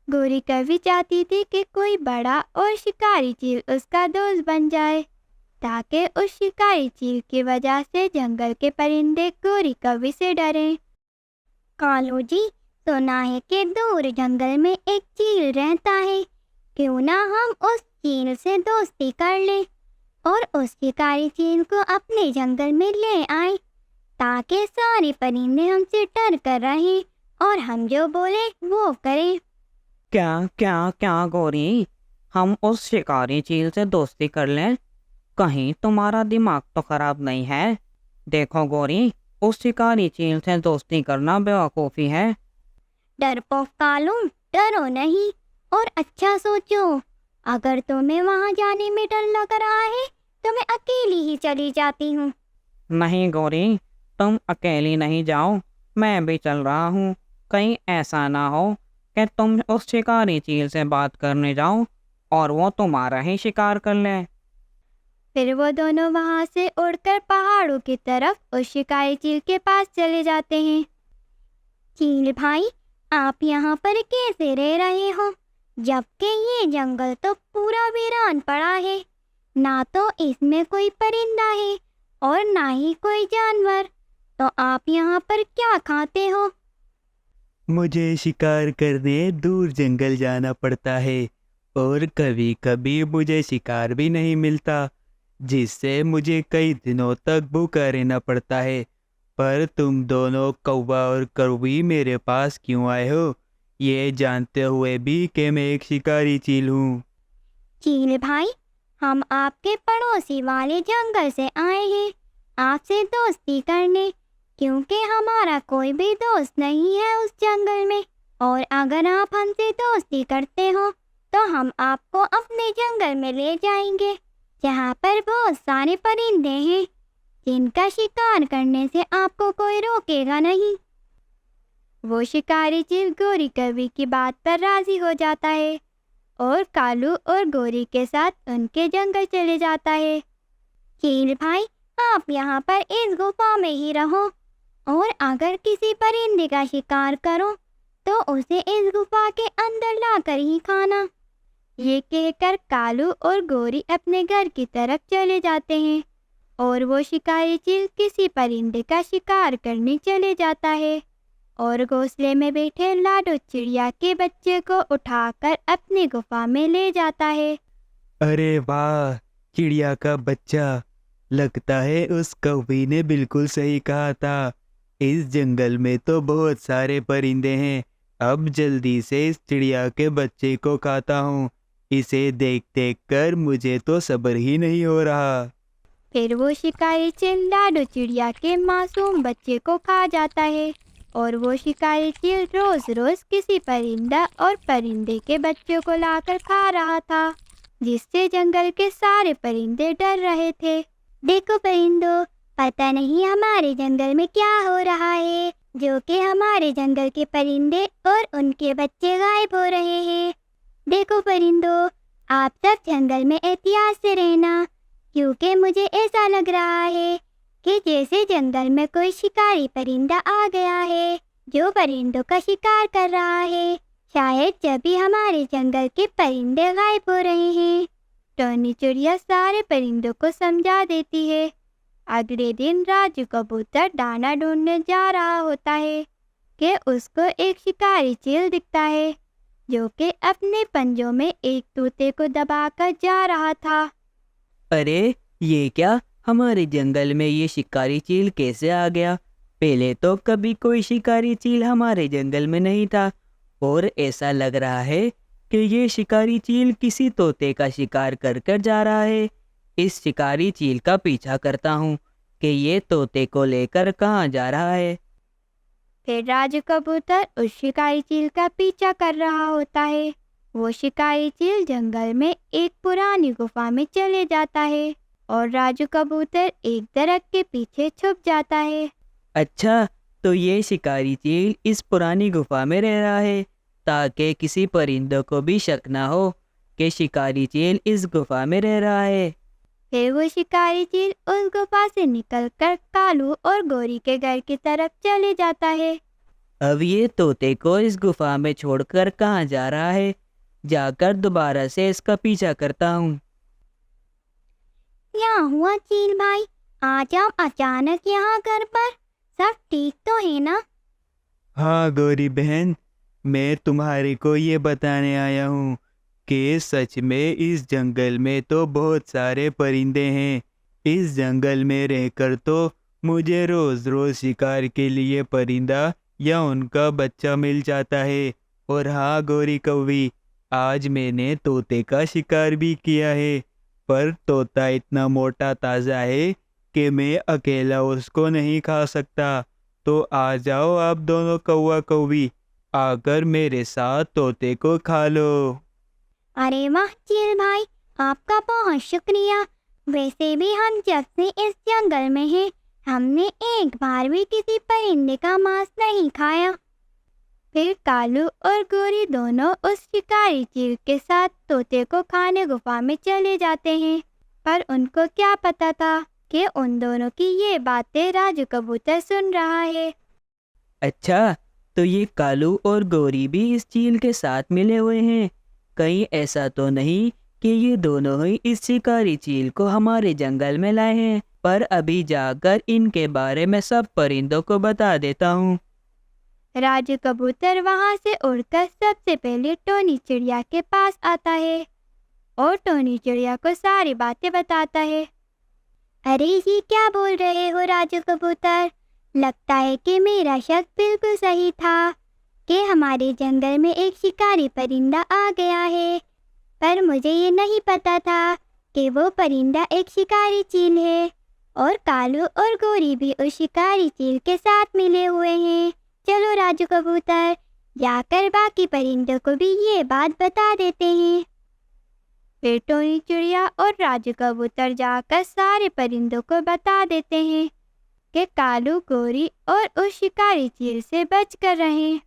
गोरी कभी चाहती थी कि कोई बड़ा और शिकारी चील उसका दोस्त बन जाए, ताकि उस शिकारी चील की वजह से जंगल के परिंदे गोरी कभी से डरें। कालू जी, सुना है कि दूर जंगल में एक चील रहता है। क्यों ना हम उस चील से दोस्ती कर लें और उस शिकारी चील को अपने जंगल में ले आए, ताकि सारे परिंदे हमसे डर कर रहें और हम जो बोले वो करें। क्या क्या क्या गौरी, हम उस शिकारी चील से दोस्ती कर लें? कहीं तुम्हारा दिमाग तो खराब नहीं है? देखो गौरी, उस शिकारी चील से दोस्ती करना बेवकूफ़ी है। डरपोक कालू, डरो नहीं और अच्छा सोचो। अगर तुम्हें वहां जाने में डर लग रहा है तो मैं अकेली ही चली जाती हूँ। नहीं गौरी, तुम अकेली नहीं जाओ, मैं भी चल रहा हूँ। कहीं ऐसा ना हो कि तुम उस शिकारी चील से बात करने जाओ और वो तुम्हारा ही शिकार कर ले। फिर वो दोनों वहां से उड़कर पहाड़ों की तरफ उस शिकारी चील के पास चले जाते हैं। चील भाई, आप यहाँ पर कैसे रह रहे हो, जबकि ये जंगल तो पूरा वीरान पड़ा है। ना तो इसमें कोई परिंदा है और ना ही कोई जानवर, तो आप यहाँ पर क्या खाते हो? मुझे शिकार करने दूर जंगल जाना पड़ता है और कभी कभी मुझे शिकार भी नहीं मिलता, जिससे मुझे कई दिनों तक भूखा रहना पड़ता है। पर तुम दोनों कौवा और कौवी मेरे पास क्यों आए हो, ये जानते हुए भी कि मैं एक शिकारी चील हूँ? चील भाई, हम आपके पड़ोसी वाले जंगल से आए हैं आपसे दोस्ती करने, क्योंकि हमारा कोई भी दोस्त नहीं है उस जंगल में। और अगर आप हमसे दोस्ती करते हो तो हम आपको अपने जंगल में ले जाएंगे, जहाँ पर बहुत सारे परिंदे हैं जिनका शिकार करने से आपको कोई रोकेगा नहीं। वो शिकारी चील गोरी कवि की बात पर राजी हो जाता है और कालू और गोरी के साथ उनके जंगल चले जाता है। चील भाई, आप यहाँ पर इस गुफा में ही रहो और अगर किसी परिंदे का शिकार करो तो उसे इस गुफा के अंदर लाकर ही खाना। ये कहकर कालू और गोरी अपने घर की तरफ चले जाते हैं और वो शिकारी चील किसी परिंदे का शिकार करने चले जाता है और घोंसले में बैठे लाडो चिड़िया के बच्चे को उठाकर अपनी गुफा में ले जाता है। अरे वाह, चिड़िया का बच्चा! लगता है उस कौवी ने बिल्कुल सही कहा था। इस जंगल में तो बहुत सारे परिंदे हैं। अब जल्दी से इस चिड़िया के बच्चे को खाता हूँ। इसे देख देख कर मुझे तो सब्र ही नहीं हो रहा। फिर वो शिकारी चील लाडो चिड़िया के मासूम बच्चे को खा जाता है और वो शिकारी चील रोज रोज किसी परिंदा और परिंदे के बच्चों को लाकर खा रहा था, जिससे जंगल के सारे परिंदे डर रहे थे। देखो परिंदों, पता नहीं हमारे जंगल में क्या हो रहा है, जो कि हमारे जंगल के परिंदे और उनके बच्चे गायब हो रहे हैं। देखो परिंदों, आप सब जंगल में एहतियात से रहना, क्योंकि मुझे ऐसा लग रहा है कि जैसे जंगल में कोई शिकारी परिंदा आ गया है जो परिंदों का शिकार कर रहा है। शायद जब भी हमारे जंगल के परिंदे गायब हो रहे हैं। टोनी चिड़िया सारे परिंदों को समझा देती है। अगले दिन राजू कबूतर दाना ढूंढने जा रहा होता है कि उसको एक शिकारी चील दिखता है जो कि अपने पंजों में एक तोते को दबाकर जा रहा था। अरे ये क्या, हमारे जंगल में ये शिकारी चील कैसे आ गया? पहले तो कभी कोई शिकारी चील हमारे जंगल में नहीं था और ऐसा लग रहा है कि ये शिकारी चील किसी तोते का शिकार कर कर जा रहा है। इस शिकारी चील का पीछा करता हूँ कि ये तोते को लेकर कहाँ जा रहा है। फिर राजू कबूतर उस शिकारी चील का पीछा कर रहा होता है। वो शिकारी चील जंगल में एक पुरानी गुफा में चले जाता है और राजू कबूतर एक दरख्त के पीछे छुप जाता है। अच्छा, तो ये शिकारी चील इस पुरानी गुफा में रह रहा है ताकि किसी परिंदों को भी शक ना हो कि शिकारी चील इस गुफा में रह रहा है। फिर वो शिकारी चील उस गुफा से निकलकर कालू और गोरी के घर की तरफ चले जाता है। अब ये तोते को इस गुफा में छोड़कर कहाँ जा रहा है? जाकर दोबारा से इसका पीछा करता हूँ। क्या हुआ चील भाई, आज आप अचानक यहाँ घर पर? सब ठीक तो है ना? हाँ गौरी बहन, मैं तुम्हारे को ये बताने आया हूँ कि सच में इस जंगल में तो बहुत सारे परिंदे हैं। इस जंगल में रहकर तो मुझे रोज रोज शिकार के लिए परिंदा या उनका बच्चा मिल जाता है। और हाँ गौरी कौवी, आज मैंने तोते का शिकार भी किया है, पर तोता इतना मोटा ताज़ा है कि मैं अकेला उसको नहीं खा सकता। तो आ जाओ आप दोनों कौवा कौवी, आकर मेरे साथ तोते को खा लो। अरे वाह चील भाई, आपका बहुत शुक्रिया। वैसे भी हम जब से इस जंगल में हैं, हमने एक बार भी किसी परिंदे का मांस नहीं खाया। फिर कालू और गोरी दोनों उस शिकारी चील के साथ तोते को खाने गुफा में चले जाते हैं। पर उनको क्या पता था कि उन दोनों की ये बातें राजू कबूतर सुन रहा है। अच्छा, तो ये कालू और गौरी भी इस चील के साथ मिले हुए हैं? कहीं ऐसा तो नहीं कि ये दोनों ही इस शिकारी चील को हमारे जंगल में लाए हैं? पर अभी जाकर इनके बारे में सब परिंदों को बता देता हूँ। राजू कबूतर वहां से उड़कर सबसे पहले टोनी चिड़िया के पास आता है और टोनी चिड़िया को सारी बातें बताता है। अरे ये क्या बोल रहे हो राजू कबूतर? लगता है कि मेरा शक बिल्कुल सही था कि हमारे जंगल में एक शिकारी परिंदा आ गया है। पर मुझे ये नहीं पता था कि वो परिंदा एक शिकारी चील है और कालू और गोरी भी उस शिकारी चील के साथ मिले हुए हैं। चलो राजू कबूतर, जाकर बाकी परिंदों को भी ये बात बता देते हैं। फिर टोनी चिड़िया और राजू कबूतर जाकर सारे परिंदों को बता देते हैं कि कालू गोरी और उस शिकारी चील से बचकर रहें।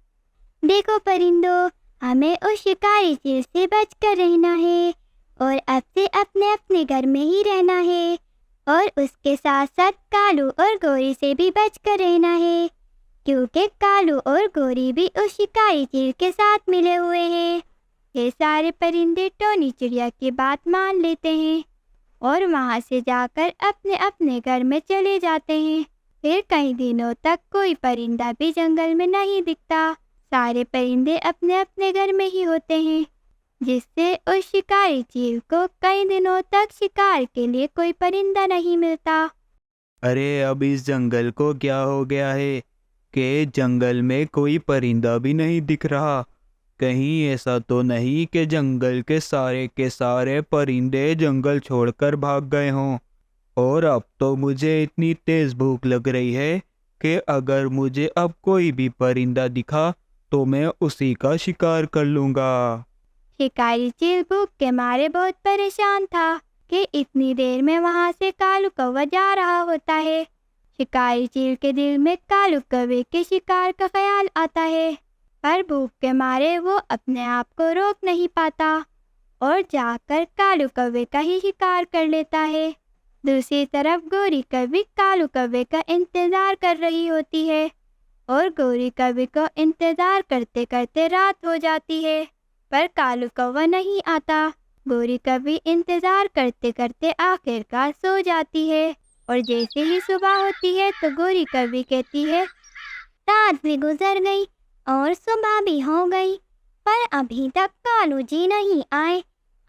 देखो परिंदों, हमें उस शिकारी चील से बचकर रहना है और अब से अपने अपने घर में ही रहना है और उसके साथ साथ कालू और गोरी से भी बचकर रहना है, क्योंकि कालू और गोरी भी उस शिकारी चील के साथ मिले हुए हैं। ये सारे परिंदे टोनी चिड़िया की बात मान लेते हैं और वहां से जाकर अपने अपने घर में चले जाते हैं। फिर कई दिनों तक कोई परिंदा भी जंगल में नहीं दिखता। सारे परिंदे अपने अपने घर में ही होते हैं, जिससे उस शिकारी चील को कई दिनों तक शिकार के लिए कोई परिंदा नहीं मिलता। अरे अब इस जंगल को क्या हो गया है कि जंगल में कोई परिंदा भी नहीं दिख रहा? कहीं ऐसा तो नहीं कि जंगल के सारे परिंदे जंगल छोड़कर भाग गए हों? और अब तो मुझे इतनी तेज भूख लग रही है कि अगर मुझे अब कोई भी परिंदा दिखा तो मैं उसी का शिकार कर लूंगा। शिकारी चील भूख के मारे बहुत परेशान था कि इतनी देर में वहां से कालू कौवा जा रहा होता है। शिकारी चील के दिल में कालू कौवे के शिकार का ख्याल आता है, पर भूख के मारे वो अपने आप को रोक नहीं पाता और जाकर कालू कौवे का ही शिकार कर लेता है। दूसरी तरफ गोरी कौवी कालू कौवे का इंतजार कर रही होती है और गोरी कौवी को इंतजार करते करते रात हो जाती है, पर कालू कौवा नहीं आता। गोरी कौवी इंतजार करते करते आखिरकार सो जाती है और जैसे ही सुबह होती है तो गोरी कौवी कहती है, रात भी गुजर गई और सुबह भी हो गई, पर अभी तक कालू जी नहीं आए।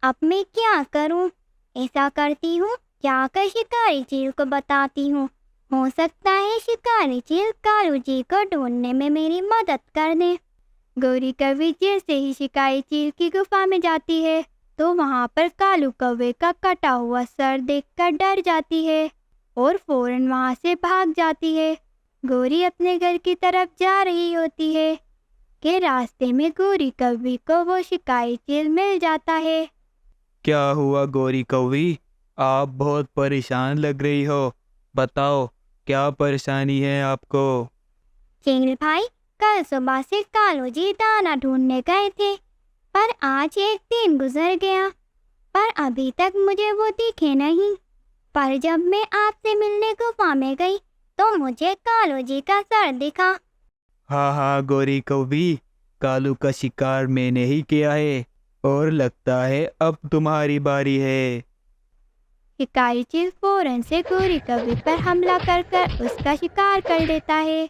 अब मैं क्या करूं? ऐसा करती हूँ, जाकर शिकारी चील को बताती हूँ। हो सकता है शिकारी चील कालू जी को ढूंढने में मेरी मदद कर दे। गोरी कौवी जैसे ही शिकारी चील की गुफा में जाती है तो वहां पर कालू कौवे का कटा हुआ सर देखकर डर जाती है और फौरन वहां से भाग जाती है। गोरी अपने घर की तरफ जा रही होती है कि रास्ते में गोरी कौवी को वो शिकारी चील मिल जाता है। क्या हुआ गौरी कौवी? आप बहुत परेशान लग रही हो, बताओ क्या परेशानी है आपको? चील भाई, कल सुबह से कालू जी दाना ढूंढने गए थे, पर आज एक दिन गुजर गया, पर अभी तक मुझे वो दिखे नहीं। पर जब मैं आपसे मिलने गुफा में गई तो मुझे कालू जी का सर दिखा। हाँ हाँ गोरी कौवी, कालू का शिकार मैंने ही किया है और लगता है अब तुम्हारी बारी है। शिकारी चील फौरन से गोरी कौवी पर हमला कर कर उसका शिकार कर लेता है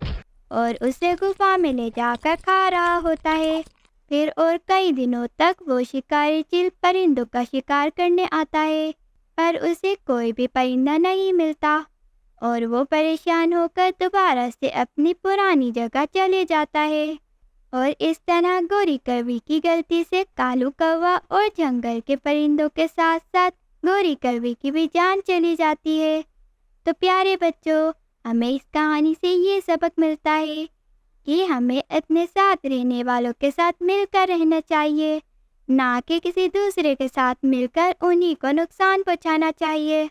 और उसे गुफा में ले जाकर खा रहा होता है। फिर और कई दिनों तक वो शिकारी चील परिंदों का शिकार करने आता है, पर उसे कोई भी परिंदा नहीं मिलता और वो परेशान होकर दोबारा से अपनी पुरानी जगह चले जाता है। और इस तरह गोरी कौवी की गलती से कालू कौवा और जंगल के परिंदों के साथ साथ गोरी कौवी की भी जान चली जाती है। तो प्यारे बच्चों, हमें इस कहानी से ये सबक मिलता है कि हमें अपने साथ रहने वालों के साथ मिलकर रहना चाहिए, ना कि किसी दूसरे के साथ मिलकर उन्हीं को नुकसान पहुंचाना चाहिए।